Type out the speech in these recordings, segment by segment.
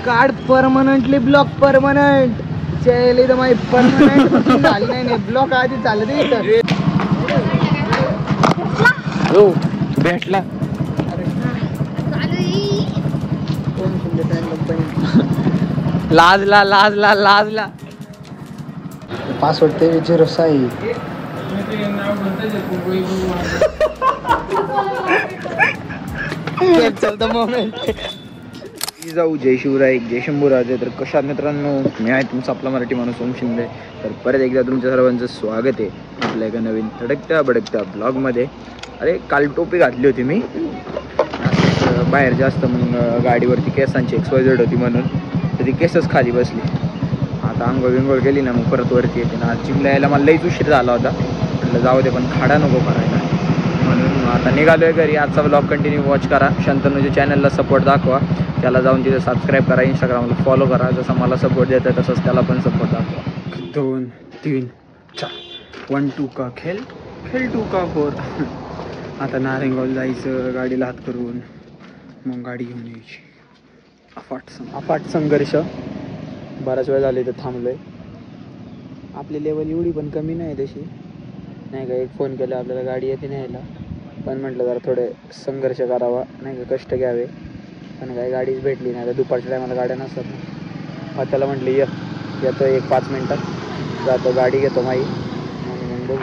Card permanently block permanent चेले तर माझी परमनंट झाली नाही ब्लॉक आधी चालत भेटला लाजला लाजला लाजला पासवर्ड ते विचार साई जाऊ जय शिवराय जय शंभूराजे. तर कशा मित्रांनो, मी आहे तुमचा आपला मराठी माणूस ओम शिंदे. तर परत एकदा तुमच्या सर्वांचं स्वागत आहे आपल्या एका नवीन तडकत्या बडकत्या ब्लॉगमध्ये. अरे काल टोपी घातली होती मी बाहेर जास्त, मग गाडीवरती केसांची XYZ होती म्हणून तर ती केसच खाली बसली. आता आंघोळ विंघोळ केली ना मग परत वरती येते ना. जिमला यायला मला लईच उशीर झाला होता, म्हटलं जाऊ दे पण खाडा नको करायला म्हणून आता निघालोय घरी. आजचा ब्लॉग कंटिन्यू वॉच करा. शंतनूच्या चॅनलला सपोर्ट दाखवा, त्याला जाऊन तिथे सबस्क्राईब करा, इंस्टाग्रामला फॉलो करा. जसं मला सपोर्ट देतं तसंच त्याला पण सपोर्ट दाखवा. 2 3 4 1 2 का खेळ 2 का 4. आता नारेंगावला जायचं गाडीला हात करून, मग गाडी घेऊन यायची. अफाट संघर्ष. बराच वेळ झाले तर थांबलोय. आपली लेवल एवढी पण कमी नाही तशी नाही का. एक फोन केला आपल्याला गाडी येते न्यायला, पण म्हटलं जरा थोडे संघर्ष करावा नाही का, कष्ट घ्यावे. पण काही गाडीच भेटली नाही. तर दुपारच्या टायमाला गाड्या नसतात ना. मग त्याला म्हटलं येतो 1-5 मिनटात जातो, गाडी घेतो माई मग बघू.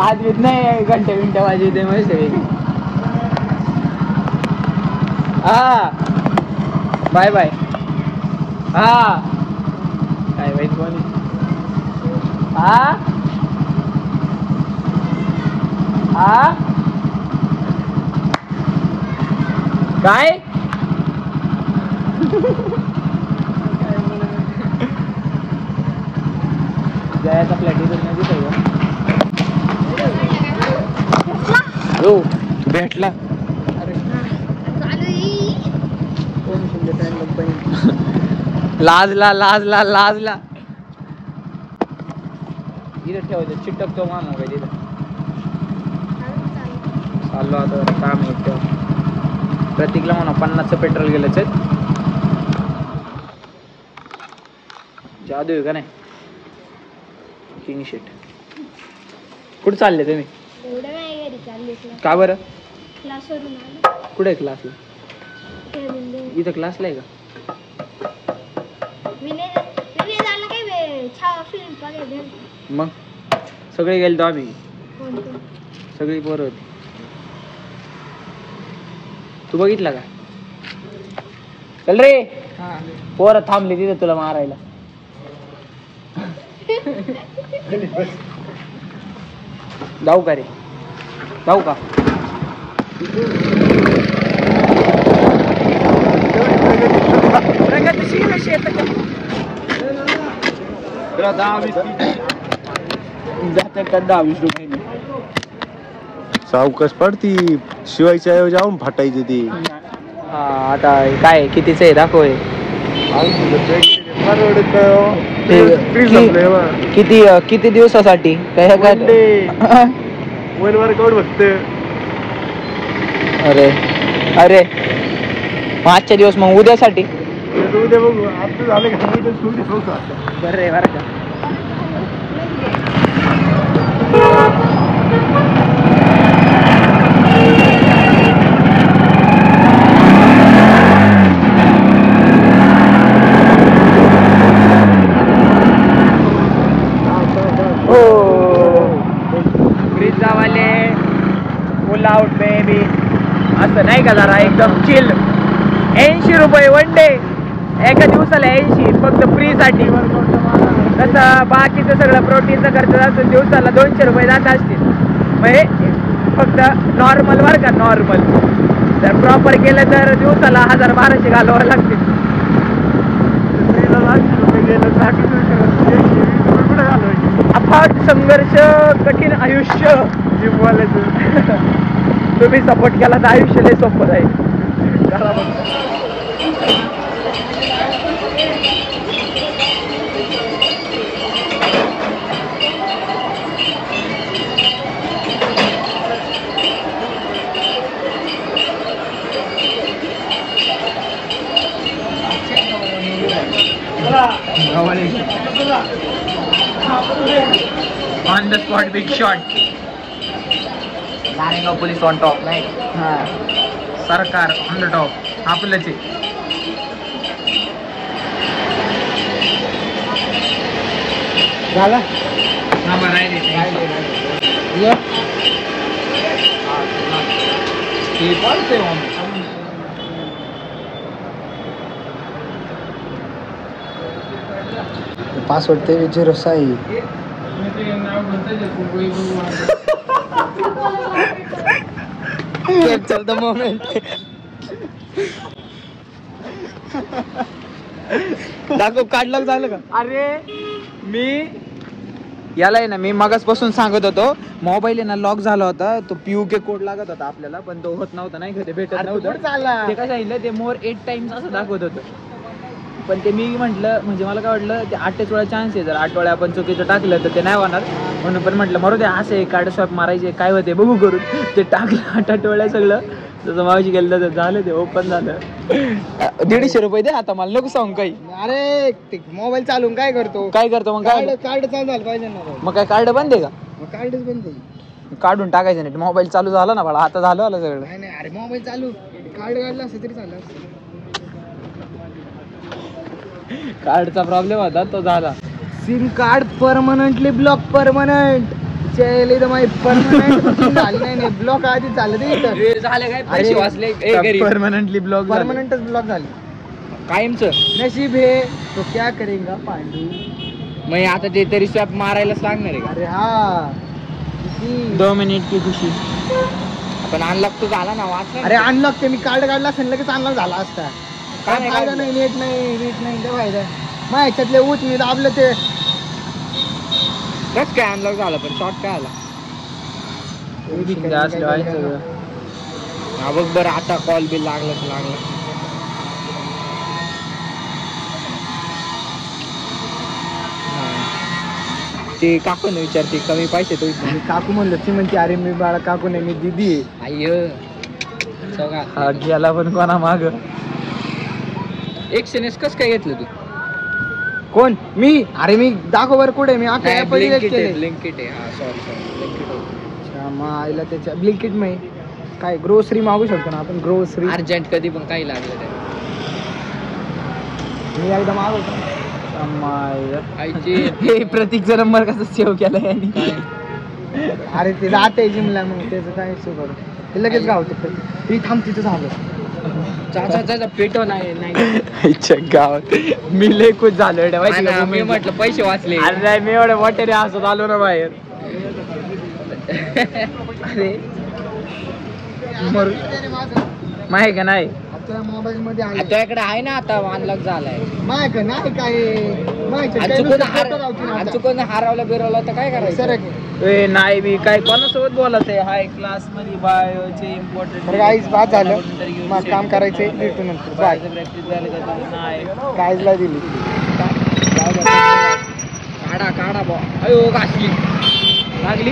आज येत नाही घंटे वाजे ते मस्त. हा बाय बाय. हा काय माहित कोण. हा हा काय जायचा प्लॅटिझम नाही दिसत भेटला. लाजला लाजला लाजला. इथं ठेवायचं चिटकतो मामा काय तिथं. चाललो आता काम आहे. प्रतीकला म्हणा 50चं पेट्रोल गेलंच आहे. जादू आहे का नाही. किंग शेट कुठे चालले तुम्ही. का बरं. कुठे क्लासला. इथं क्लासला आहे का. मग सगळे गेलो आम्ही, सगळी पोरं होती. तू बघितला का. चल रे. पोरं थांबली तिथे तुला मारायला. जाऊ का रे. जाऊ का. प्रगतशील शेत ₹10-20 सावकाश पडती. शिवायच्या ऐवजी जाऊन फाटायची ती. हा आता काय कितीच आहे दाखव. किती दिवसासाठी काय वर्कआउट फक्त. अरे अरे आजच्या दिवस मग उद्यासाठी. उद्या बघू. आता झालं का बरं रे बरं का. ब्रिजावाले फुल आउट बेबी असं नाही का. जरा एकदम चिल. 80 रुपये वन डे. एका दिवसाला 80 फक्त फ्रीसाठी. तसं बाकीचं सगळं प्रोटीनचं खर्च असतं दिवसाला 200 रुपये जात असतील. म्हणजे फक्त नॉर्मल बरं का. नॉर्मल जर प्रॉपर केलं तर दिवसाला 1000-1200 घालावं लागतील. कुठे झालं अफाट संघर्ष कठीण आयुष्य जिमवाल्याचं तुम्ही सपोर्ट केला तर आयुष्य लय सोपं आहे. On the spot big shot. Narayangaon police on top नाही सरकार ऑन द टॉप आपलंच आहे. झाला पासवर्ड ते 06 कॅप्चर द मोमेंट. दाखव काढलं झालं का? अरे मी याला आहे ना मी मगासपासून सांगत होतो मोबाईल आहे ना लॉक झाला होता. तो PUK कोड लागत होता आपल्याला पण तो होत नव्हता नाही का ते भेटत नव्हतं. चालला ते काय सांगितलं ते मोर 8 टाइम्स असं दाखवत होतं. पण ते मी म्हटलं म्हणजे मला काय वाटलं ते 8 वेळा चान्स आहे. जर 8 वेळा आपण चुकीचं टाकलं तर ते नाही होणार म्हणून पण म्हटलं मरू दे असं आहे कार्ड स्वॅप मारायचे काय होते बघू करून. ते टाकलं 8 वेळा सगळं जसं मावशी गेलं तर झालं ते ओपन झालं. 150 रुपये दे आता मला नको सांग काही. अरे ते मोबाईल चालून काय करतो काय करतो मग काय कार्ड चालू झालं पाहिजे ना मग काय कार्ड बंद आहे का? मग कार्डच बंद आहे. काढून टाकायचं नाही. मोबाईल चालू झाला ना बाळा आता झालं आलं सगळं. नाही नाही अरे मोबाईल चालू कार्ड काढला असं तरी चाललं असतं. कार्डचा प्रॉब्लेम होता तो झाला. SIM card permanently block permanent permanent झाली नाही ब्लॉक आधी झालं ते झाले काय पैसे वाचले परमनंटली ब्लॉक परमनंटच ब्लॉक झाली कायमच. नशीब है तो क्या करेगा पांडू. मग आता ते तरी स्वॅप मारायलाच लागणार आहे. अरे हा 2 मिनिट की खुशी. आपण अनलॉक तो झाला ना वाचला. अरे अनलॉक ते मी कार्ड काढला असेल लगेच अनलॉक झाला असता. काय फायदा नाही नेट नाही काय फायदा. मग ह्याच्यातले उच मी दाबलं ते कस काय अनलॉक झालं पण शॉर्ट काय आला हा बघ बरं आता कॉल बिल लागला तर लागला. ते काकू न विचारते कमी पैसे तो काकू म्हणलं ती म्हणते अरे मी बाळा काकू नाही मी दिदी आहे. हा गेला पण कोणा माग 100 कस काय घेतलं तू? कोण मी? अरे मी दाखव बरं कुठे मी आता ब्लिंकिट आहे. हा सॉरी आईला त्याच्या ब्लिंकिट मध्ये काय ग्रोसरी मागू शकतो ना आपण. ग्रोसरी अर्जंट कधी पण काही लागलं ते मी एकदम मागवतो. हे प्रतीकचा नंबर कसा सेव्ह केला यांनी? अरे ते जाते जिमला मग त्याचं काय सुरू करू ते लगेच गावते. ती थांब तिथं झालं पेटो नाही गावात मी लय खुश झालो. मी म्हटलं पैसे वाचले. अरे मी एवढ्या मोठ्याने हसत आलो ना बाहेर. अरे माहिती का नाही मोबाईल मध्ये तुझ्याकडे आहे ना आता अनलॉक झालाय. माहिती नाही काय चुकून हारवलं बिरवलं तर काय करायचं? ए नाही मी काय कोणासोबत बोलत आहे. हाय क्लास मध्ये बायोचे इम्पॉर्टंट गाईज बाद झालं मग काम करायचंय भेटू नंतर बाय. प्रॅक्टिस झाली का नाही गाईजला दिली काढा बॉ. अयो घासली लागली.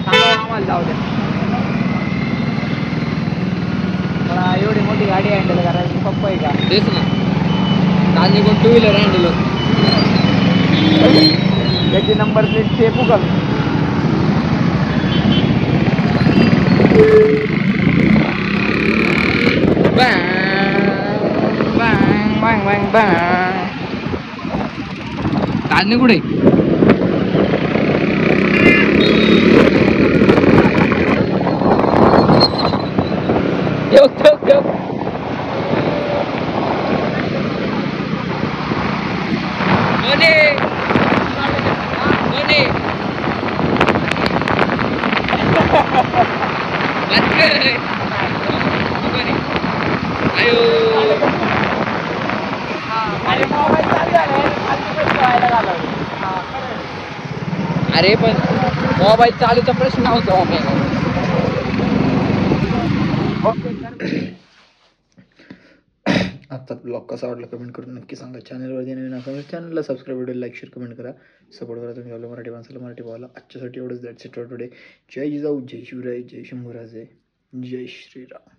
आम्हाला जाऊ द्या मला एवढी मोठी गाडी हँडल करायची पप्पा आहे का? तेच ना कालनी कोण 2 व्हीलर हँडल त्याची नंबर प्लेट चेपू का? कालनी कुठे अरे पण मोबाईल चालूचा प्रश्न नव्हता आजचा ब्लॉग कसा वाटला कमेंट करून नक्की सांगा. चॅनलवरती नवीन असाल चॅनलला subscribe, video like, share, comment करा. सपोर्ट करा तुम्ही आपल्या मराठी माणसाला, मराठी भावाला. आजच्यासाठी एवढंच. That's it for today. जय जिजाऊ, जय शिवराय, जय शंभूराजे, जय श्रीराम.